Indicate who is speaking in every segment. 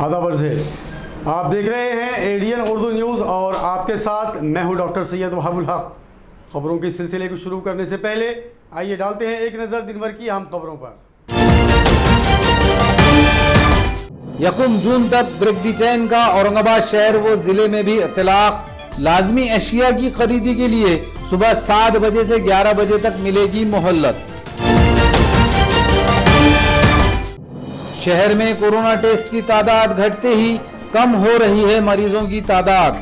Speaker 1: आदाब अर्ज़ है। आप देख रहे हैं एडीएन उर्दू न्यूज़ और आपके साथ मैं हूं डॉक्टर सैयद वहाबुल हक। खबरों के सिलसिले को शुरू करने से पहले आइए डालते हैं एक नज़र दिन भर की अहम खबरों पर।
Speaker 2: यकुम जून तक ब्रेक द चेन का औरंगाबाद शहर व जिले में भी इत्तलाक। लाजमी अशिया की खरीदी के लिए सुबह 7 बजे से 11 बजे तक मिलेगी मोहल्लत। शहर में कोरोना टेस्ट की तादाद घटते ही कम हो रही है मरीजों की तादाद।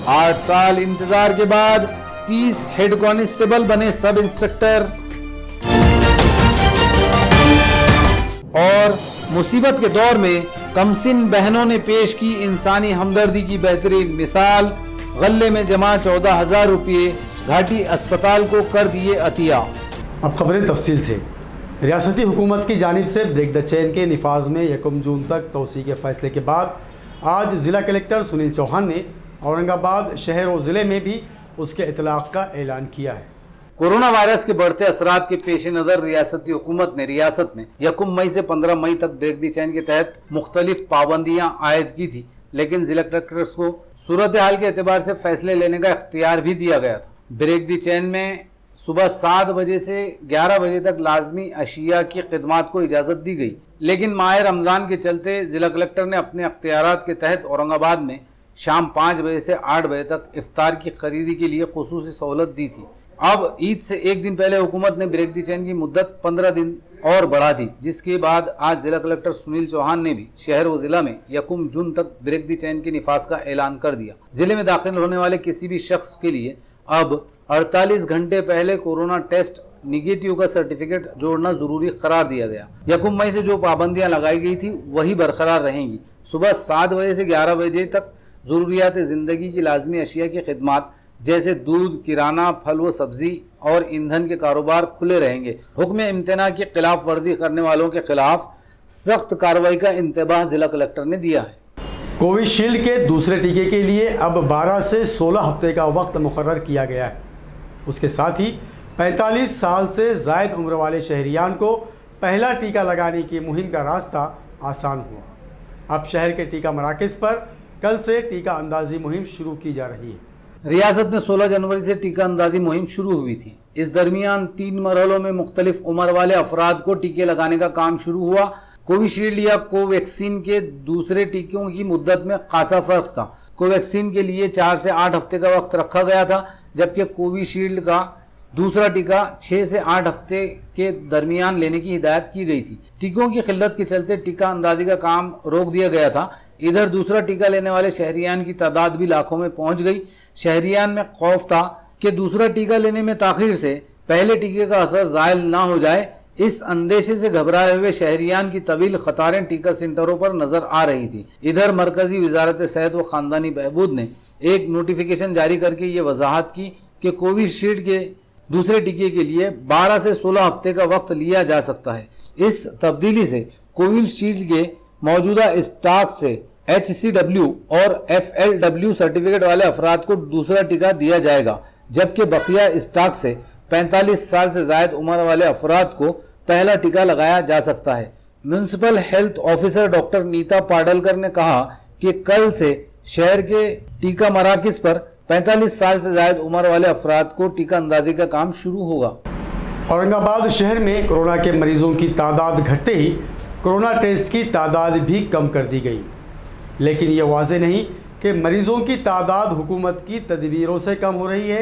Speaker 2: 8 साल इंतजार के बाद 30 हेड कांस्टेबल बने सब इंस्पेक्टर। और मुसीबत के दौर में कमसिन बहनों ने पेश की इंसानी हमदर्दी की बेहतरीन मिसाल। गल्ले में जमा 14,000 रुपये घाटी अस्पताल को कर दिए अतिया।
Speaker 1: अब खबरें तफसील से। रियासती हुकूमत की जानिब से ब्रेक द चेन के निफाज में 1 जून तक तोसी के फैसले के बाद आज ज़िला कलेक्टर सुनील चौहान ने औरंगाबाद शहर और ज़िले में भी उसके इतलाक़ का ऐलान किया है।
Speaker 2: कोरोना वायरस के बढ़ते असरात के पेश नज़र रियासती हुकूमत ने रियासत में 1 मई से 15 मई तक ब्रेक द चेन के तहत मुख्तलिफ पाबंदियां आयद की थी, लेकिन जिला कलेक्टर्स को सूरत हाल के एतबार से फैसले लेने का इख्तियार भी दिया गया था। ब्रेक द चेन में सुबह 7 बजे से 11 बजे तक लाजमी अशिया की खिदमात को इजाज़त दी गई, लेकिन माह रमज़ान के चलते ज़िला कलेक्टर ने अपने अख्तियारात के तहत औरंगाबाद में शाम 5 बजे से 8 बजे तक इफ्तार की खरीदी के लिए खुसूसी सहूलत दी थी। अब ईद से एक दिन पहले हुकूमत ने ब्रेक द चेन की मुद्दत 15 दिन और बढ़ा दी, जिसके बाद आज जिला कलेक्टर सुनील चौहान ने भी शहर व जिला में 1 जून तक ब्रेक द चेन के निफाज का ऐलान कर दिया। जिले में दाखिल होने वाले किसी भी शख्स के लिए अब 48 घंटे पहले कोरोना टेस्ट निगेटिव का सर्टिफिकेट जोड़ना जरूरी करार दिया गया। 1 मई से जो पाबंदियां लगाई गई थी वही बरकरार रहेंगी। सुबह 7 बजे से 11 बजे तक जरूरियात ज़िंदगी की लाजमी अशिया की खिदमात जैसे दूध, किराना, फल व सब्जी और ईंधन के कारोबार खुले रहेंगे। हुक्म इम्तना की खिलाफ वर्जी करने वालों के खिलाफ सख्त कार्रवाई का इंतबाह जिला कलेक्टर ने दिया है।
Speaker 1: कोविशील्ड के दूसरे टीके के लिए अब 12 से 16 हफ्ते का वक्त मुकर्रर किया गया है। उसके साथ ही 45 साल से ज़ायद उम्र वाले शहरियान को पहला टीका लगाने की मुहिम का रास्ता आसान हुआ। अब शहर के टीका मराकज़ पर कल से टीका अंदाजी मुहिम शुरू की जा रही है।
Speaker 2: रियासत में 16 जनवरी से टीका अंदाजी मुहिम शुरू हुई थी। इस दरमियान 3 मरहलों में मुख्तलिफ उम्र वाले अफराद को टीके लगाने का काम शुरू हुआ। कोविशील्ड या कोवैक्सीन के दूसरे टीकों की मुद्दत में खासा फर्क था। कोवैक्सीन के लिए 4 से 8 हफ्ते का वक्त रखा गया था, जबकि कोविशील्ड का दूसरा टीका 6 से 8 हफ्ते के दरमियान लेने की हिदायत की गई थी। टीकों की किल्लत के चलते टीका अंदाजी का काम रोक दिया गया था। इधर दूसरा टीका लेने वाले शहरियान की तादाद भी लाखों में पहुंच गई। शहरियान में खौफ था कि दूसरा टीका लेने में ताखीर से पहले टीके का असर ज़ायल ना हो जाए। इस अंदेशे से घबराए हुए शहरियान की तवील कतारें टीका सेंटरों पर नजर आ रही थी। इधर मरकजी वजारत सेहत व खानदानी बहबूद ने एक नोटिफिकेशन जारी करके ये वजाहत की कि कोविशील्ड के दूसरे टीके के लिए 12 से 16 हफ्ते का वक्त लिया जा सकता है। इस तब्दीली से कोविशील्ड के मौजूदा स्टॉक से HCW और FLW सर्टिफिकेट वाले अफराद को दूसरा टीका दिया जाएगा, जबकि बकिया स्टॉक से 45 साल से ज़ायद उम्र वाले अफराद को पहला टीका लगाया जा सकता है। Municipal health officer doctor Neeta Padalkar ने कहा कि कल से शहर के टीका मराकज़ पर 45 साल से ज़ायद उम्र वाले अफराद को टीका अंदाजी का काम शुरू होगा।
Speaker 1: औरंगाबाद शहर में कोरोना के मरीजों की तादाद घटते ही कोरोना टेस्ट की तादाद भी कम कर दी गई, लेकिन ये वाज़ेह नहीं कि मरीजों की तादाद हुकूमत की तदबीरों से कम हो रही है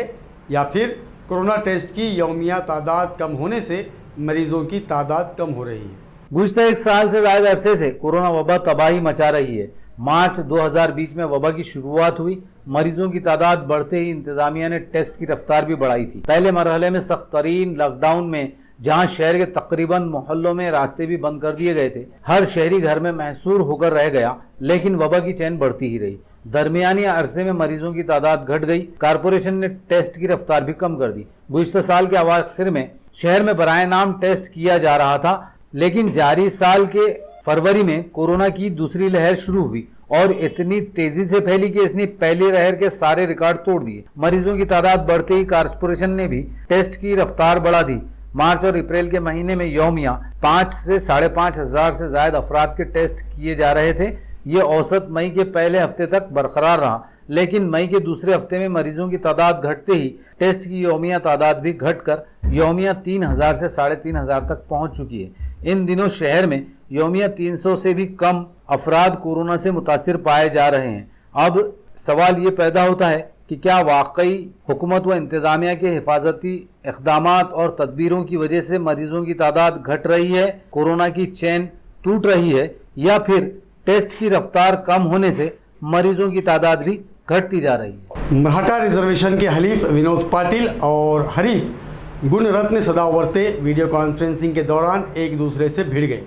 Speaker 1: या फिर कोरोना टेस्ट की यौमिया तादाद कम होने से मरीजों की तादाद कम हो रही है।
Speaker 2: गुज़िश्ता 1 साल से ज़्यादा अरसे से कोरोना वबा तबाही मचा रही है। मार्च 2020 में वबा की शुरुआत हुई। मरीजों की तादाद बढ़ते ही इंतजामिया ने टेस्ट की रफ्तार भी बढ़ाई थी। पहले मरहले में सख्त तरीन लॉकडाउन में जहां शहर के तकरीबन मोहल्लों में रास्ते भी बंद कर दिए गए थे, हर शहरी घर में महसूर होकर रह गया, लेकिन वबा की चैन बढ़ती ही रही। दरमियानी अरसे में मरीजों की तादाद घट गई। कारपोरेशन ने टेस्ट की रफ्तार भी कम कर दी। गुज़िश्ता साल के अवाखिर में शहर में बराए नाम टेस्ट किया जा रहा था, लेकिन जारी साल के फरवरी में कोरोना की दूसरी लहर शुरू हुई और इतनी तेजी से फैली कि इसने पहली लहर के सारे रिकॉर्ड तोड़ दिए। मरीजों की तादाद बढ़ते ही कारपोरेशन ने भी टेस्ट की रफ्तार बढ़ा दी। मार्च और अप्रैल के महीने में यौमिया 5 से 5,500 से ज्यादा अफराद के टेस्ट किए जा रहे थे। ये औसत मई के पहले हफ्ते तक बरकरार रहा, लेकिन मई के दूसरे हफ्ते में मरीजों की तादाद घटते ही टेस्ट की यौमिया तादाद भी घटकर यौमिया 3,000 से 3,500 तक पहुंच चुकी है। इन दिनों शहर में यौमिया 300 से भी कम अफराद कोरोना से मुतासिर पाए जा रहे हैं। अब सवाल ये पैदा होता है कि क्या वाकई हुकूमत व इंतजामिया के हिफाजती इक़दामात और तदबीरों की वजह से मरीजों की तादाद घट रही है, कोरोना की चेन टूट रही है, या फिर टेस्ट की रफ्तार कम होने से मरीजों की तादाद भी घटती जा रही है।
Speaker 1: मराठा रिजर्वेशन के हलीफ विनोद पाटिल और हरीफ गुणरत्न सदावर्ते वीडियो कॉन्फ्रेंसिंग के दौरान एक दूसरे से भिड़ गए।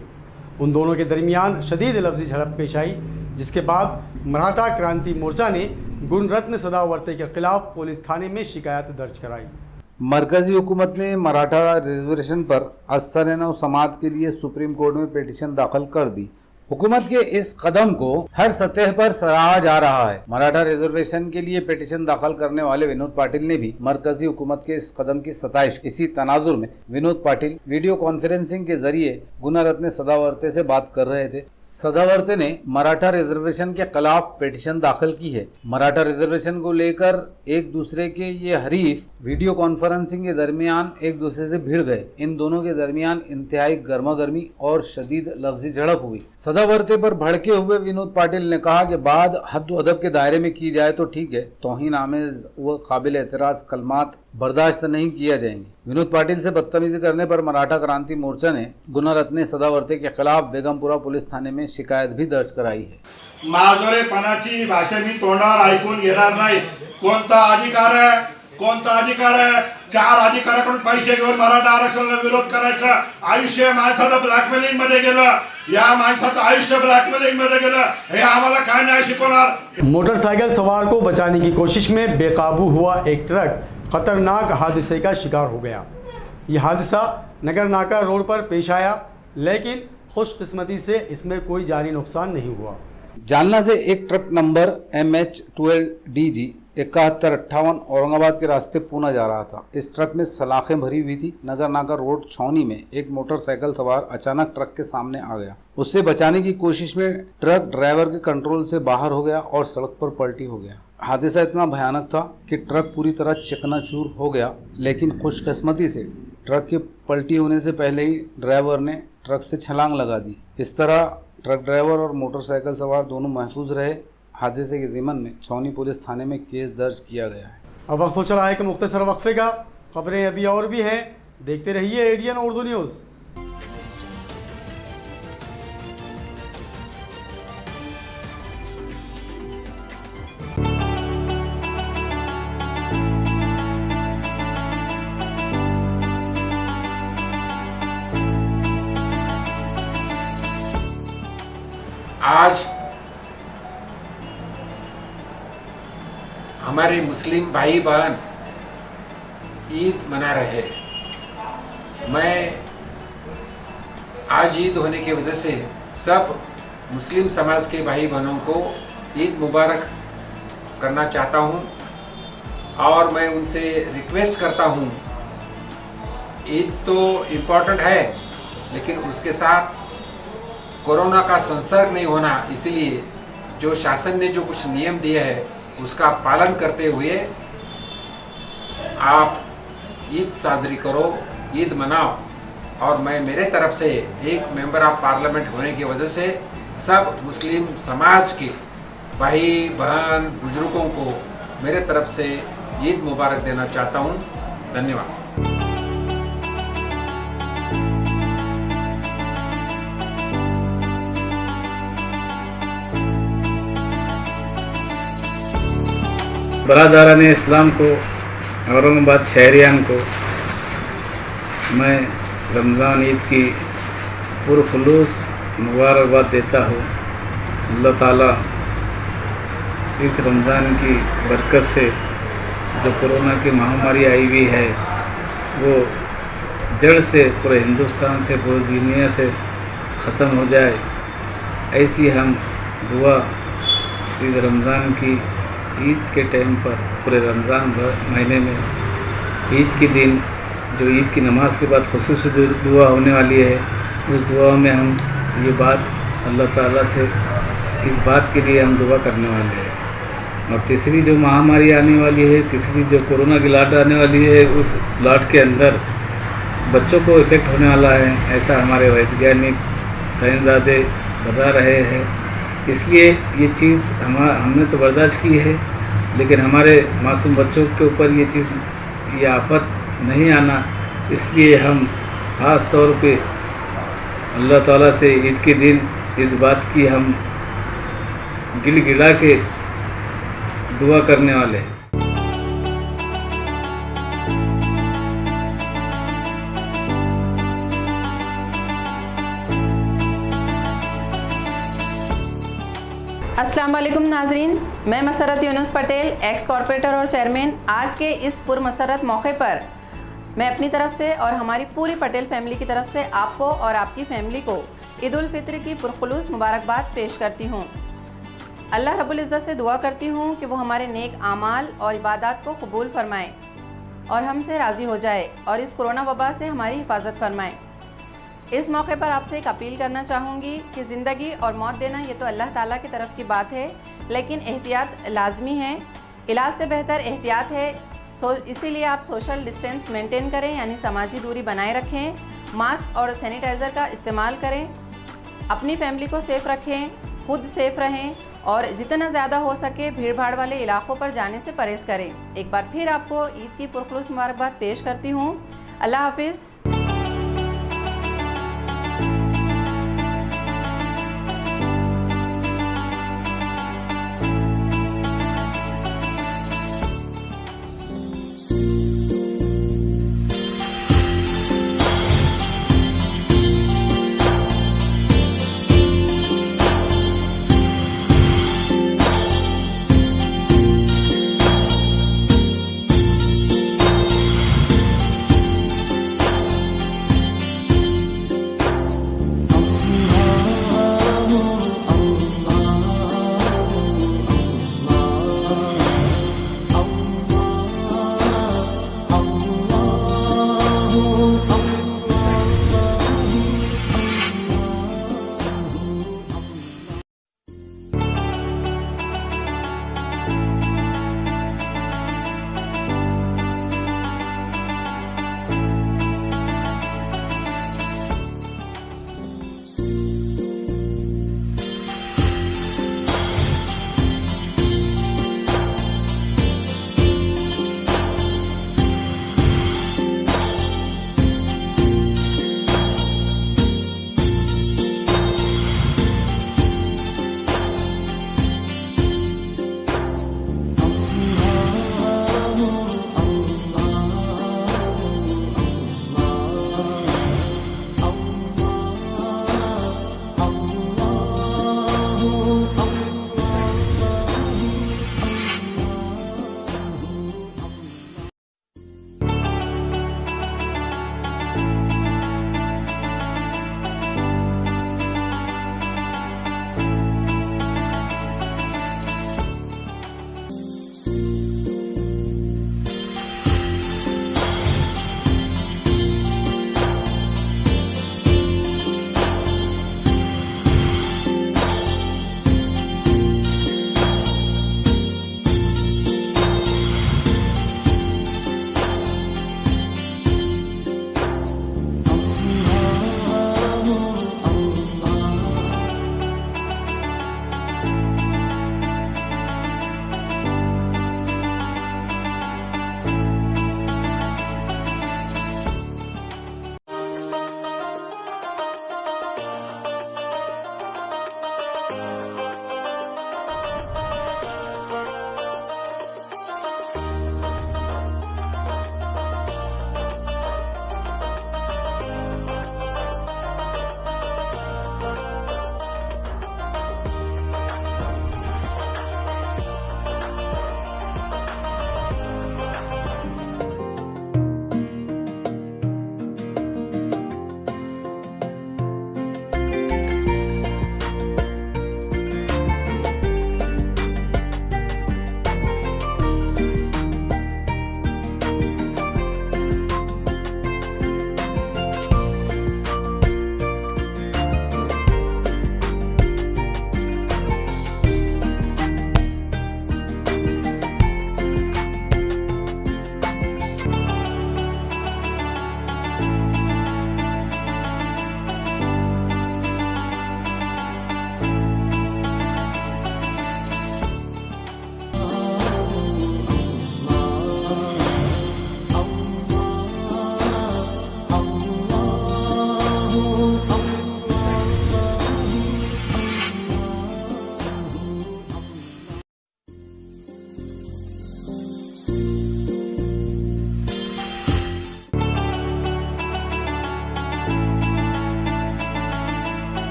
Speaker 1: उन दोनों के दरमियान शदीद लफ्ज़ी झड़प पेश आई, जिसके बाद मराठा क्रांति मोर्चा ने गुणरत्न सदावर्ते के खिलाफ पुलिस थाने में शिकायत दर्ज कराई।
Speaker 2: मरकजी हुकूमत ने मराठा रिजर्वेशन पर असर समात के लिए सुप्रीम कोर्ट में पिटीशन दाखिल कर दी। हुकूमत के इस कदम को हर सतह पर सराहा जा रहा है। मराठा रिजर्वेशन के लिए पिटीशन दाखिल करने वाले विनोद पाटिल ने भी मरकजी हुकूमत के इस कदम की सताइश। इसी तनाजुर में विनोद पाटिल वीडियो कॉन्फ्रेंसिंग के जरिए गुणरत्न सदावर्ते से बात कर रहे थे। सदावर्ते ने मराठा रिजर्वेशन के खिलाफ पिटीशन दाखिल की है। मराठा रिजर्वेशन को लेकर एक दूसरे के ये हरीफ वीडियो कॉन्फ्रेंसिंग के दरमियान एक दूसरे से भिड़ गए। इन दोनों के दरमियान इंतहाई गर्मा गर्मी और शदीद लफ्जी झड़प हुई। सदावर्ते पर भड़के हुए विनोद पाटिल ने कहा कि बात हद व अदब के दायरे में की जाए तो ठीक है, तौहीन आमेज व काबिल एतराज कलमात बर्दाश्त नहीं किया जाएंगे। विनोद पाटिल से बदतमीजी करने पर मराठा क्रांति मोर्चा ने गुणरत्न सदावर्ते के खिलाफ बेगमपुरा पुलिस थाने में शिकायत भी दर्ज कराई है।
Speaker 3: माजोरेपणाची भाषा मी तोंडावर ऐकून घेणार नाही। कोणता अधिकार आहे 4 अधिकाऱ्याकडून पैसे घेऊन मराठा आरक्षणाला विरोध करायचा। आयुष्य माणसाचं ब्लॅकमेलिंग मध्ये गेलं। या माणसाचं आयुष्य ब्लॅकमेलिंग मध्ये गेलं, हे आम्हाला काय नाही शिकवणार।
Speaker 1: मोटरसाइकिल सवार को बचाने की कोशिश में बेकाबू हुआ एक ट्रक खतरनाक हादसे का शिकार हो गया। यह हादसा नगर नाका रोड पर पेश आया, लेकिन खुशकिस्मती से इसमें कोई जानी नुकसान नहीं हुआ।
Speaker 2: जालना से एक ट्रक नंबर MH12DG 7158 औरंगाबाद के रास्ते पूना जा रहा था। इस ट्रक में सलाखें भरी हुई थी। नगर नाका रोड छौनी में एक मोटरसाइकिल सवार अचानक ट्रक के सामने आ गया। उससे बचाने की कोशिश में ट्रक ड्राइवर के कंट्रोल से बाहर हो गया और सड़क पर पलटी हो गया। हादसा इतना भयानक था कि ट्रक पूरी तरह चकनाचूर हो गया, लेकिन खुशकिस्मती से ट्रक के पलटी होने से पहले ही ड्राइवर ने ट्रक से छलांग लगा दी। इस तरह ट्रक ड्राइवर और मोटरसाइकिल सवार दोनों महफूज रहे। हादसे के ज़िमन में छौनी पुलिस थाने में केस दर्ज किया गया है।
Speaker 1: अब वक्त हो चला है कि मुख्तसर वक्फे का। खबरें अभी और भी हैं, देखते रहिए ADN उर्दू न्यूज़।
Speaker 4: आज हमारे मुस्लिम भाई बहन ईद मना रहे हैं। मैं आज ईद होने की वजह से सब मुस्लिम समाज के भाई बहनों को ईद मुबारक करना चाहता हूं और मैं उनसे रिक्वेस्ट करता हूं, ईद तो इम्पोर्टेंट है, लेकिन उसके साथ कोरोना का संसर्ग नहीं होना, इसलिए जो शासन ने जो कुछ नियम दिए हैं उसका पालन करते हुए आप ईद साजरी करो, ईद मनाओ। और मैं मेरे तरफ से एक मेंबर ऑफ पार्लियामेंट होने की वजह से सब मुस्लिम समाज के भाई बहन बुजुर्गों को मेरे तरफ से ईद मुबारक देना चाहता हूँ। धन्यवाद।
Speaker 5: बरादरान इस्लाम को, औरंगाबाद शहरियान को मैं रमज़ान ईद की पुरखुलूस मुबारकबाद देता हूँ। अल्लाह ताला इस रमज़ान की बरकत से जो कोरोना की महामारी आई हुई है वो जड़ से पूरे हिंदुस्तान से, पूरी दुनिया से ख़त्म हो जाए, ऐसी हम दुआ इस रमज़ान की ईद के टाइम पर पूरे रमज़ान महीने में ईद के दिन जो ईद की नमाज के बाद खुसूसी दुआ होने वाली है, उस दुआ में हम ये बात अल्लाह ताला से इस बात के लिए हम दुआ करने वाले हैं। और तीसरी जो महामारी आने वाली है, तीसरी जो कोरोना की लाट आने वाली है, उस लाट के अंदर बच्चों को इफ़ेक्ट होने वाला है, ऐसा हमारे वैज्ञानिक साइंसदादे बता रहे हैं। इसलिए ये चीज़ हमने तो बर्दाश्त की है, लेकिन हमारे मासूम बच्चों के ऊपर ये चीज़, ये आफत नहीं आना, इसलिए हम ख़ास तौर पे अल्लाह ताला से ईद के दिन इस बात की हम गिला के दुआ करने वाले हैं।
Speaker 6: अस्सलाम वालेकुम नाजरीन, मैं मसरत यूनुस पटेल, एक्स कॉर्पोरेटर और चेयरमैन। आज के इस पुरमसरत मौके पर मैं अपनी तरफ से और हमारी पूरी पटेल फैमिली की तरफ से आपको और आपकी फैमिली को ईद उल फित्र की पुरखुलूस मुबारकबाद पेश करती हूँ। अल्लाह रब्बुल इज़्ज़त से दुआ करती हूँ कि वो हमारे नेक आमाल और इबादत को कबूल फरमाए और हमसे राज़ी हो जाए और इस कोरोना वबा से हमारी हिफाजत फरमाए। इस मौके पर आपसे एक अपील करना चाहूँगी कि ज़िंदगी और मौत देना ये तो अल्लाह ताला की तरफ की बात है, लेकिन एहतियात लाजमी है। इलाज से बेहतर एहतियात है। इसीलिए आप सोशल डिस्टेंस मेंटेन करें, यानी समाजी दूरी बनाए रखें। मास्क और सैनिटाइज़र का इस्तेमाल करें। अपनी फैमिली को सेफ़ रखें, खुद सेफ़ रहें और जितना ज़्यादा हो सके भीड़ भाड़ वाले इलाक़ों पर जाने से परहेज़ करें। एक बार फिर आपको ईद की पुरखुलूस मुबारकबाद पेश करती हूँ। अल्लाह हाफिज़।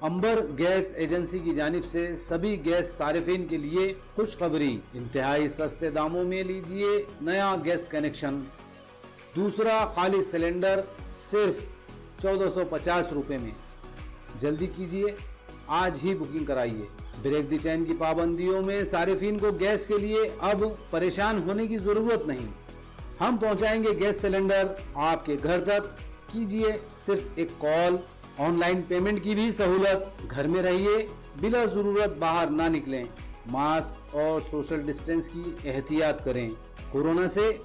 Speaker 2: अंबर गैस एजेंसी की जानिब से सभी गैस सारिफिन के लिए खुशखबरी, इंतहाई सस्ते दामों में लीजिए नया गैस कनेक्शन। दूसरा खाली सिलेंडर सिर्फ 1450 रुपये में। जल्दी कीजिए, आज ही बुकिंग कराइए। ब्रेक द चैन की पाबंदियों में सारिफिन को गैस के लिए अब परेशान होने की ज़रूरत नहीं। हम पहुंचाएंगे गैस सिलेंडर आपके घर तक। कीजिए सिर्फ एक कॉल। ऑनलाइन पेमेंट की भी सहूलत। घर में रहिए, बिला ज़रूरत बाहर ना निकलें। मास्क और सोशल डिस्टेंस की एहतियात करें। कोरोना से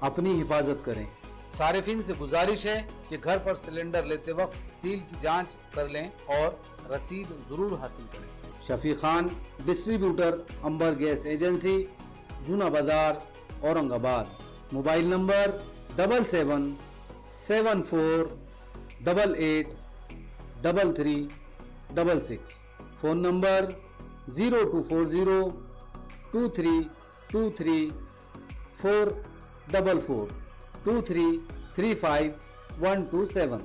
Speaker 2: अपनी हिफाजत करें। सारिफिन से गुजारिश है कि घर पर सिलेंडर लेते वक्त सील की जांच कर लें और रसीद ज़रूर हासिल करें। शफी खान, डिस्ट्रीब्यूटर, अंबर गैस एजेंसी, जूना बाजार, Aurangabad. Mobile number 7774883366। Phone number 0240232344 2335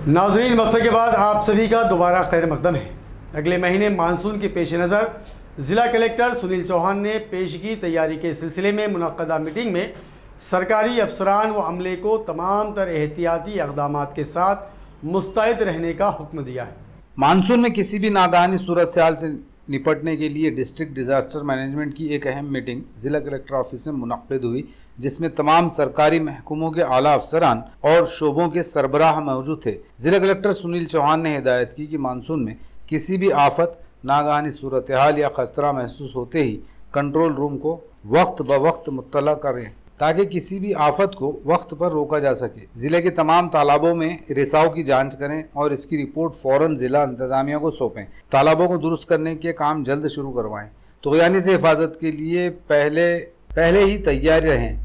Speaker 1: नाज़रीन, वक्फे के बाद आप सभी का दोबारा खैर मकदम है। अगले महीने मानसून के पेश नज़र ज़िला कलेक्टर सुनील चौहान ने पेशगी तैयारी के सिलसिले में मुनक़्क़दा मीटिंग में सरकारी अफसरान व अमले को तमाम तर एहतियाती इक़दामात के साथ मुस्तैद रहने का हुक्म दिया है।
Speaker 2: मानसून में किसी भी नागानी सूरत हाल से निपटने के लिए डिस्ट्रिक्ट डिज़ास्टर मैनेजमेंट की एक अहम मीटिंग ज़िला कलेक्टर ऑफिस में मुनक़्क़िद हुई, जिसमें तमाम सरकारी महकमों के आला अफसरान और शोबों के सरबराह मौजूद थे। ज़िला कलेक्टर सुनील चौहान ने हिदायत की कि मानसून में किसी भी आफत, नागानी सूरत हाल या खतरा महसूस होते ही कंट्रोल रूम को वक्त ब वक्त मुत्तला करें ताकि किसी भी आफत को वक्त पर रोका जा सके। ज़िले के तमाम तालाबों में रिसाव की जांच करें और इसकी रिपोर्ट फ़ौरन ज़िला इंतज़ामिया को सौंपें। तालाबों को दुरुस्त करने के काम जल्द शुरू करवाएं। तुग़यानी से हिफाजत के लिए पहले ही तैयार रहें।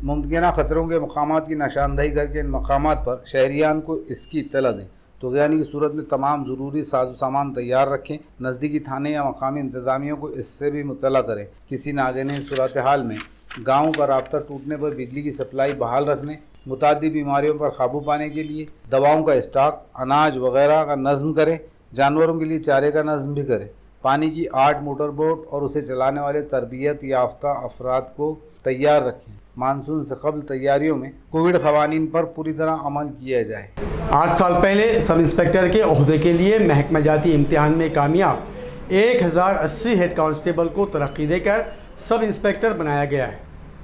Speaker 2: मुमकिन ख़तरों के मकामात की निशानदही करके इन मकामात पर शहरियान को इसकी इत्तला दें। तुग़यानी की सूरत में तमाम ज़रूरी साजो सामान तैयार रखें। नज़दीकी थाने या मकामी इंतज़ामिया को इससे भी मुत्तला करें। किसी नागज़नी सूरत हाल में गाँव का राब्ता टूटने पर बिजली की सप्लाई बहाल रखने, मुतादी बीमारियों पर काबू पाने के लिए दवाओं का स्टॉक, अनाज वगैरह का नज़्म करें। जानवरों के लिए चारे का नज़्म भी करें। पानी की 8 मोटर बोट और उसे चलाने वाले तरबियत याफ्ता अफराद को तैयार रखें। मानसून से कबल तैयारियों में कोविड क़वानीन पर पूरी तरह अमल किया जाए।
Speaker 1: 8 साल पहले सब इंस्पेक्टर के ओहदे के लिए महकमा जाती इम्तिहान में कामयाब 1080 हेड कांस्टेबल को तरक्की देकर सब इंस्पेक्टर बनाया गया है।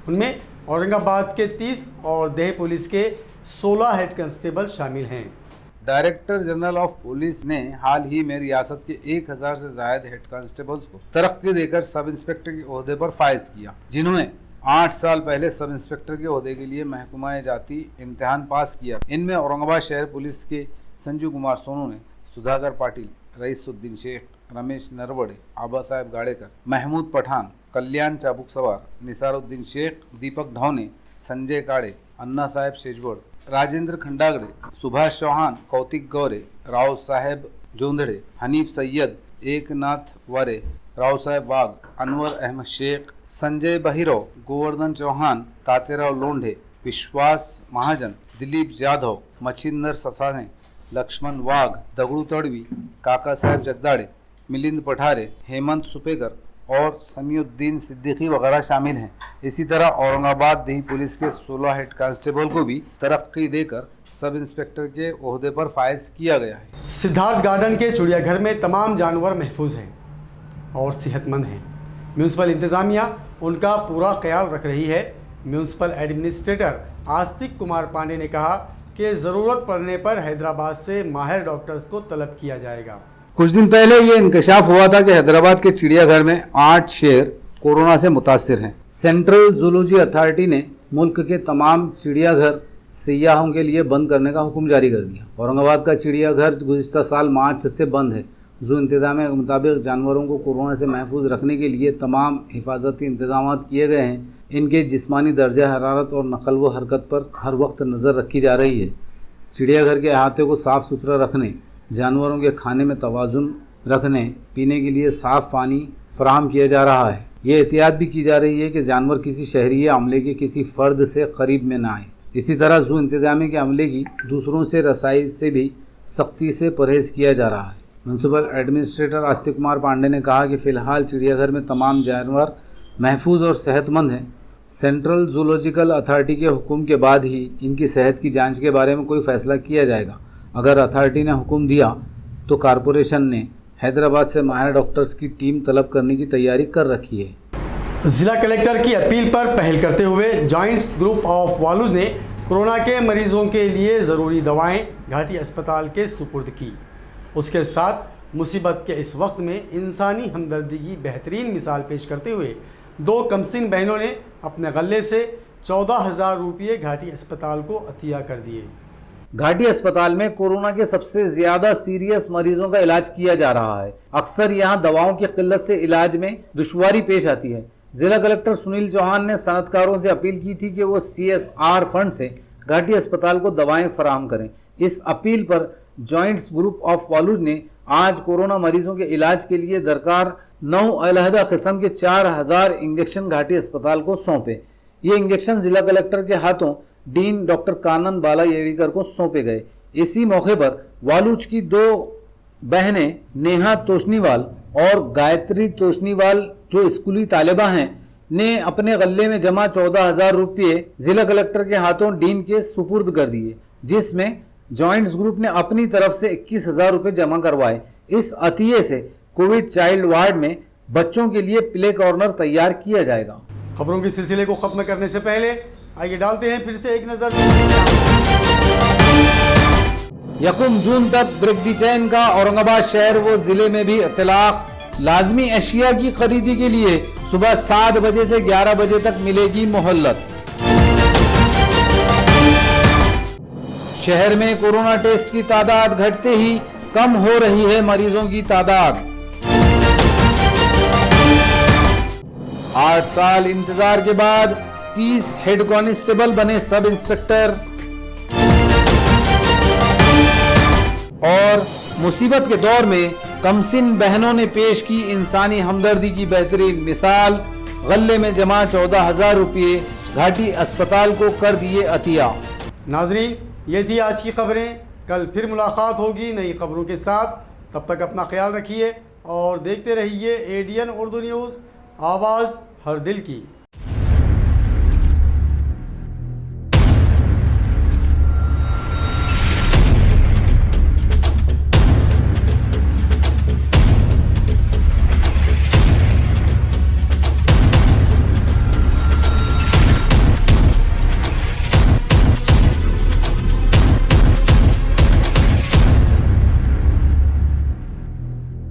Speaker 1: उनमें औरंगाबाद के 30 और देह पुलिस के 16 हेड कांस्टेबल शामिल हैं।
Speaker 2: डायरेक्टर जनरल ऑफ पुलिस ने हाल ही में रियासत के 1000 से ज्यादा हेड कांस्टेबल्स को तरक्की देकर सब इंस्पेक्टर के ओहदे पर फाइज किया, जिन्होंने 8 साल पहले सब इंस्पेक्टर के ओहदे के लिए महकमा जाती इम्तिहान पास किया। इनमें औरंगाबाद शहर पुलिस के संजू कुमार सोनू ने, सुधाकर पाटिल, रईसुद्दीन शेख, रमेश नरवड़े, आबा साहेब गाड़ेकर, महमूद पठान, कल्याण चाबुक सवार, निसारुद्दीन शेख, दीपक ढौने, संजय काड़े, अन्ना साहेब शेजवड़, राजेंद्र खंडागड़े, सुभाष चौहान, कौतिक गौरे, राव साहेब जोंधड़े, हनीफ सैयद, एकनाथ वारे, राव साहेब वाघ, अनवर अहमद शेख, संजय बहिरो, गोवर्धन चौहान, तातेराव लोंढे, विश्वास महाजन, दिलीप जाधव, मच्छिंदर ससाने, लक्ष्मण वाघ, दगड़ू तड़वी, काका साहेब जगदाड़े, मिलिंद पठारे, हेमंत सुपेकर और समीउद्दीन सिद्दीकी वगैरह शामिल हैं। इसी तरह औरंगाबाद दिही पुलिस के 16 हेड कांस्टेबल को भी तरक्की देकर सब इंस्पेक्टर के ओहदे पर फाइज किया गया है।
Speaker 1: सिद्धार्थ गार्डन के चिड़ियाघर में तमाम जानवर महफूज हैं और सेहतमंद हैं। म्यूनसिपल इंतज़ामिया उनका पूरा ख्याल रख रही है। म्यूनसिपल एडमिनिस्ट्रेटर आस्तिक कुमार पांडे ने कहा कि ज़रूरत पड़ने पर हैदराबाद से माहिर डॉक्टर्स को तलब किया जाएगा।
Speaker 2: कुछ दिन पहले ये इंकशाफ हुआ था कि हैदराबाद के चिड़ियाघर में 8 शेर कोरोना से मुतासिर हैं। सेंट्रल जूलॉजी अथॉरिटी ने मुल्क के तमाम चिड़ियाघर सियाहों के लिए बंद करने का हुक्म जारी कर दिया। औरंगाबाद का चिड़ियाघर गुज़िश्ता साल मार्च से बंद है। जू इंतज़ामिया के मुताबिक जानवरों को कोरोना से महफूज रखने के लिए तमाम हिफाजती इंतजाम किए गए हैं। इनके जिस्मानी दर्जा हरारत और नकल व हरकत पर हर वक्त नज़र रखी जा रही है। चिड़ियाघर के अहाते को साफ़ सुथरा रखने, जानवरों के खाने में तवाज़ुन रखने, पीने के लिए साफ़ पानी फराहम किया जा रहा है। ये एहतियात भी की जा रही है कि जानवर किसी शहरी या अमले के किसी फ़र्द से करीब में ना आए। इसी तरह जू इंतज़ामिया के अमले की दूसरों से रसाई से भी सख्ती से परहेज़ किया जा रहा है। म्यूनसिपल एडमिनिस्ट्रेटर आस्तिक कुमार पांडे ने कहा कि फ़िलहाल चिड़ियाघर में तमाम जानवर महफूज और सेहतमंद हैं। सेंट्रल जूलॉजिकल अथॉरिटी के हुक्म के बाद ही इनकी सेहत की जांच के बारे में कोई फ़ैसला किया जाएगा। अगर अथॉरिटी ने हुक्म दिया तो कॉरपोरेशन ने हैदराबाद से माहिर डॉक्टर्स की टीम तलब करने की तैयारी कर रखी है।
Speaker 1: जिला कलेक्टर की अपील पर पहल करते हुए जॉइंट्स ग्रुप ऑफ वालूज ने कोरोना के मरीजों के लिए ज़रूरी दवाएं घाटी अस्पताल के सुपुर्द की। उसके साथ मुसीबत के इस वक्त में इंसानी हमदर्दी की बेहतरीन मिसाल पेश करते हुए 2 कमसिन बहनों ने अपने गले से 14,000 रुपये घाटी अस्पताल को अतिया कर दिए।
Speaker 2: घाटी अस्पताल में कोरोना के सबसे ज्यादा सीरियस मरीजों का इलाज किया जा रहा है। अक्सर यहां दवाओं की किल्लत से इलाज में दुश्वारी पेश आती है। जिला कलेक्टर सुनील चौहान ने सनतकारों से अपील की थी कि वो CSR फंड से घाटी अस्पताल को दवाएं फराहम करें। इस अपील पर जॉइंट्स ग्रुप ऑफ वालूज ने आज कोरोना मरीजों के इलाज के लिए दरकार 9 अलहदा किस्म के 4000 इंजेक्शन घाटी अस्पताल को सौंपे। ये इंजेक्शन जिला कलेक्टर के हाथों डीन डॉक्टर कानन बाला येड़ीकर को सौंपे गए। इसी मौके पर वालूज की 2 बहनें नेहा तोशनीवाल और गायत्री तोशनीवाल जो स्कूली तालिबा हैं ने अपने गले में जमा 14,000 रुपये जिला कलेक्टर के हाथों डीन के सुपुर्द कर दिए, जिसमें जॉइंट्स ग्रुप ने अपनी तरफ से 21,000 रुपये जमा करवाए। इस अतिये से कोविड चाइल्ड वार्ड में बच्चों के लिए प्ले कॉर्नर तैयार किया जाएगा।
Speaker 1: खबरों के सिलसिले को खत्म करने से पहले आइए डालते हैं फिर से एक नजर।
Speaker 2: यकुम जून तक ब्रेक दी चैन का औरंगाबाद शहर व जिले में भी इतलाक। लाजमी अशिया की खरीदी के लिए सुबह 7 बजे से 11 बजे तक मिलेगी मोहल्लत। शहर में कोरोना टेस्ट की तादाद घटते ही कम हो रही है मरीजों की तादाद। 8 साल इंतजार के बाद 30 हेड कांस्टेबल बने सब इंस्पेक्टर। और मुसीबत के दौर में कमसिन बहनों ने पेश की इंसानी हमदर्दी की बेहतरीन मिसाल। गले में जमा 14,000 रुपये घाटी अस्पताल को कर दिए अतिया।
Speaker 1: नाजरीन, ये थी आज की खबरें। कल फिर मुलाकात होगी नई खबरों के साथ। तब तक अपना ख्याल रखिए और देखते रहिए ADN उर्दू न्यूज़, आवाज़ हर दिल की।